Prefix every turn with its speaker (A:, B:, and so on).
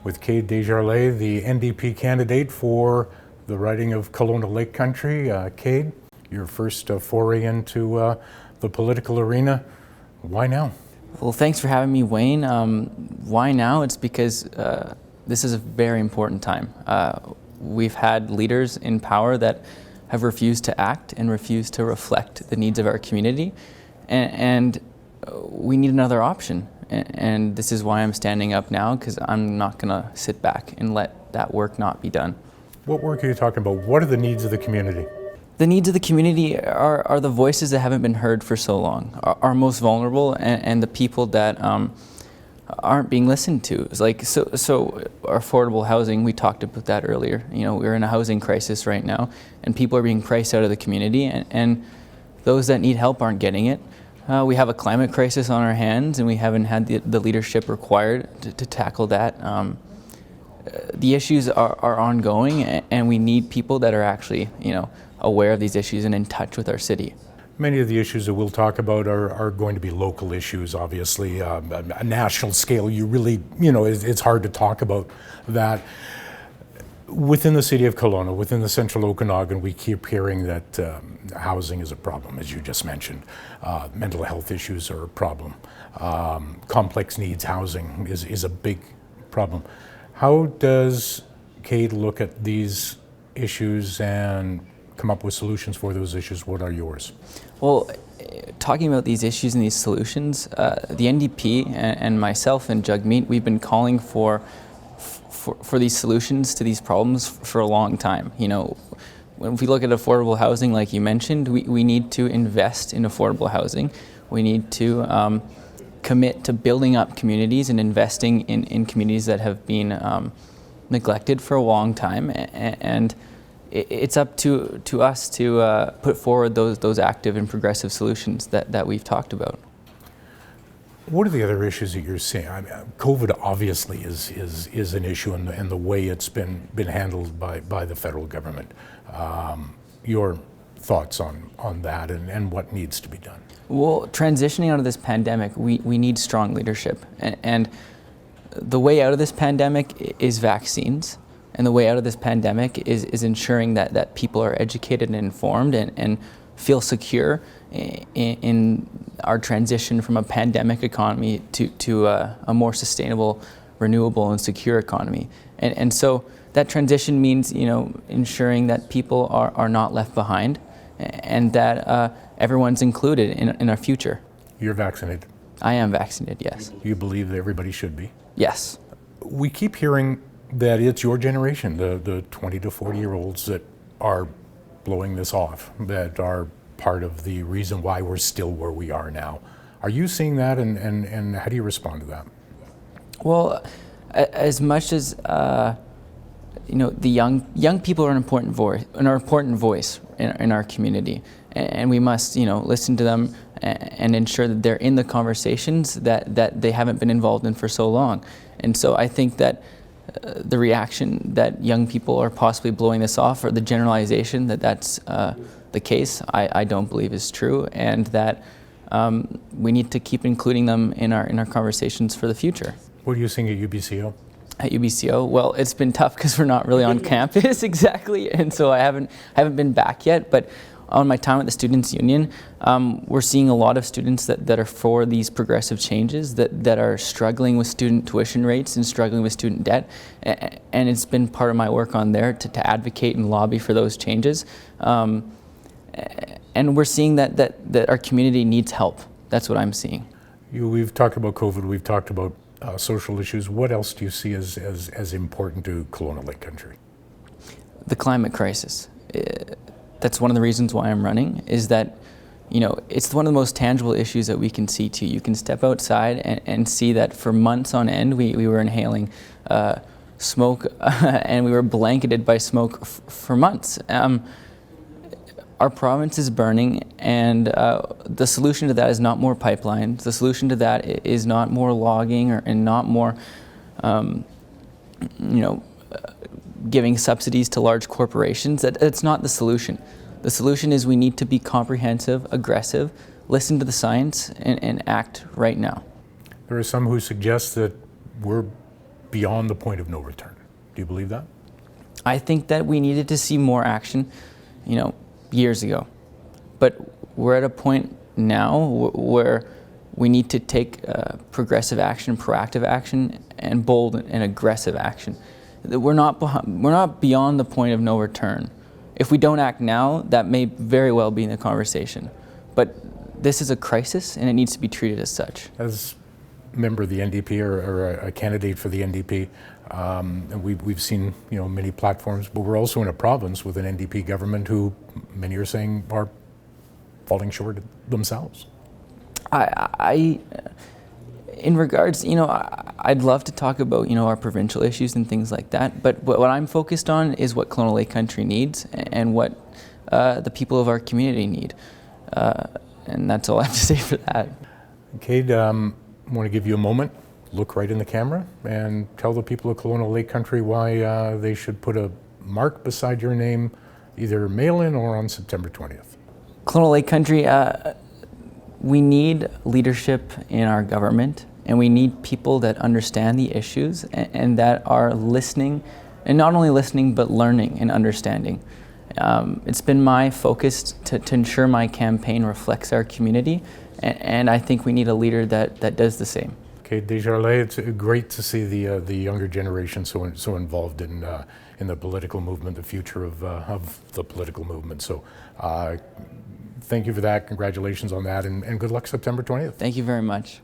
A: with Cade Desjarlais, the NDP candidate for the riding of Kelowna Lake Country. Cade, your first foray into the political arena. Why now?
B: Well, thanks for having me, Wayne. Why now? It's because this is a very important time. We've had leaders in power that have refused to act and refused to reflect the needs of our community, and we need another option. And this is why I'm standing up now, because I'm not going to sit back and let that work not be done.
A: What work are you talking about? What are the needs of the community?
B: The needs of the community are the voices that haven't been heard for so long, are most vulnerable, and the people that aren't being listened to. It's like so affordable housing, we talked about that earlier. You know, we're in a housing crisis right now, and people are being priced out of the community, and those that need help aren't getting it. We have a climate crisis on our hands, and we haven't had the leadership required to tackle that. The issues are ongoing, and we need people that are actually, aware of these issues and in touch with our city.
A: Many of the issues that we'll talk about are going to be local issues, obviously. A national scale, you really, it's hard to talk about that. Within the city of Kelowna, within the central Okanagan, we keep hearing that housing is a problem, as you just mentioned. Mental health issues are a problem. Complex needs housing is a big problem. How does Cade look at these issues and come up with solutions for those issues? What are yours?
B: Well, talking about these issues and these solutions, the NDP and myself and Jagmeet, we've been calling for these solutions to these problems for a long time. When we look at affordable housing, like you mentioned, we need to invest in affordable housing. We need to commit to building up communities and investing in communities that have been neglected for a long time. And it's up to us to put forward those active and progressive solutions that we've talked about.
A: What are the other issues that you're seeing? I mean, COVID obviously is an issue, and the way it's been handled by the federal government. Your thoughts on that and what needs to be done?
B: Well, transitioning out of this pandemic, we need strong leadership, and the way out of this pandemic is vaccines, and the way out of this pandemic is ensuring that people are educated and informed and feel secure in our transition from a pandemic economy to a more sustainable, renewable, and secure economy. And so that transition means, ensuring that people are not left behind, and that everyone's included in our future.
A: You're vaccinated?
B: I am vaccinated, yes.
A: You believe that everybody should be?
B: Yes.
A: We keep hearing that it's your generation, the 20 to 40-year-olds that are blowing this off, that are part of the reason why we're still where we are now. Are you seeing that, and how do you respond to that?
B: Well, as much as the young people are an important voice in our community, and we must listen to them and ensure that they're in the conversations that they haven't been involved in for so long. And so I think that the reaction that young people are possibly blowing this off, or the generalization that's the case, I don't believe is true, and that we need to keep including them in our conversations for the future.
A: What are you seeing at UBCO?
B: At UBCO, well, it's been tough because we're not really on campus exactly, and so I haven't been back yet. But on my time at the Students' Union, we're seeing a lot of students that are for these progressive changes, that are struggling with student tuition rates and struggling with student debt, and it's been part of my work on there to advocate and lobby for those changes. And we're seeing that our community needs help. That's what I'm seeing.
A: We've talked about COVID, we've talked about social issues. What else do you see as important to Kelowna Lake Country?
B: The climate crisis. That's one of the reasons why I'm running, is that it's one of the most tangible issues that we can see too. You can step outside and see that for months on end we were inhaling smoke and we were blanketed by smoke for months. Our province is burning, and the solution to that is not more pipelines. The solution to that is not more logging and not more, giving subsidies to large corporations. That's not the solution. The solution is we need to be comprehensive, aggressive, listen to the science, and act right now.
A: There are some who suggest that we're beyond the point of no return. Do you believe that?
B: I think that we needed to see more action, years ago. But we're at a point now where we need to take progressive action, proactive action, and bold and aggressive action. We're not beyond the point of no return. If we don't act now, that may very well be in the conversation. But this is a crisis, and it needs to be treated as such.
A: As a member of the NDP or a candidate for the NDP, and we've seen many platforms, but we're also in a province with an NDP government who many are saying are falling short themselves.
B: In regards, I'd love to talk about, our provincial issues and things like that, but what I'm focused on is what Kelowna Lake Country needs and what the people of our community need. And that's all I have to say for that.
A: Cade, I want to give you a moment, look right in the camera, and tell the people of Kelowna Lake Country why they should put a mark beside your name, either mail-in or on September 20th.
B: Kelowna Lake Country, we need leadership in our government, and we need people that understand the issues and that are listening, and not only listening, but learning and understanding. It's been my focus to ensure my campaign reflects our community, and I think we need a leader that does the same.
A: Cade Desjarlais, it's great to see the younger generation so involved in the political movement, the future of the political movement. So thank you for that. Congratulations on that, and good luck September 20th.
B: Thank you very much.